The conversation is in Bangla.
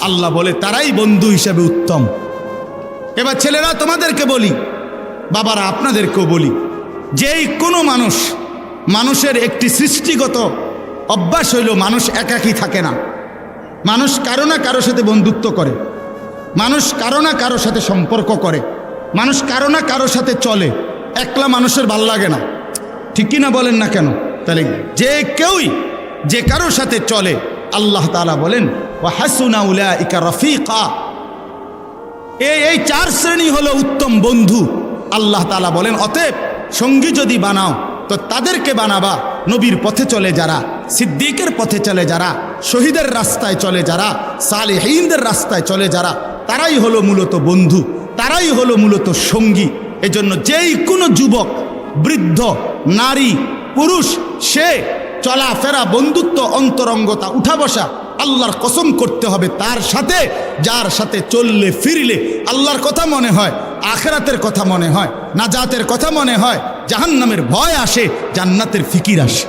আল্লাহ বলে তারাই বন্ধু হিসেবে উত্তম। এবার ছেলেরা তোমাদেরকে বলি, বাবারা আপনাদেরকেও বলি, যেই কোনো মানুষের একটি সৃষ্টিগত অভ্যাস হইল মানুষ একাকী থাকে না। মানুষ কারো না কারো সাথে বন্ধুত্ব করে, মানুষ কারো না কারো সাথে সম্পর্ক করে, মানুষ কারো না কারো সাথে চলে। একলা মানুষের ভাল লাগে না, ঠিক কি না বলেন না কেন? তাহলে যে কেউই যে কারো সাথে চলে, আল্লাহ তাআলা বলেন ওয়া হাসুনা উলাইকা রাফিকা, এই চার শ্রেণী হলো উত্তম বন্ধু। আল্লাহ তাআলা বলেন অতএব সঙ্গী যদি বানাও তো তাদেরকে বানাবা নবীর পথে চলে যারা, সিদ্দিকের পথে চলে যারা, শহীদের রাস্তায় চলে যারা, সালেহীনদের রাস্তায় চলে যারা, তারাই হলো মূলত বন্ধু, তারাই হলো মূলত সঙ্গী। এজন্য যেই কোনো যুবক, বৃদ্ধ, নারী, পুরুষ, সে চলাফেরা, বন্ধুত্ব, অন্তরঙ্গতা, উঠা বসা আল্লাহর কসম করতে হবে তার সাথে, যার সাথে চললে ফিরলে আল্লাহর কথা মনে হয়, আখিরাতের কথা মনে হয়, নাজাতের কথা মনে হয়, জাহান্নামের ভয় আসে, জান্নাতের ফিকির আসে।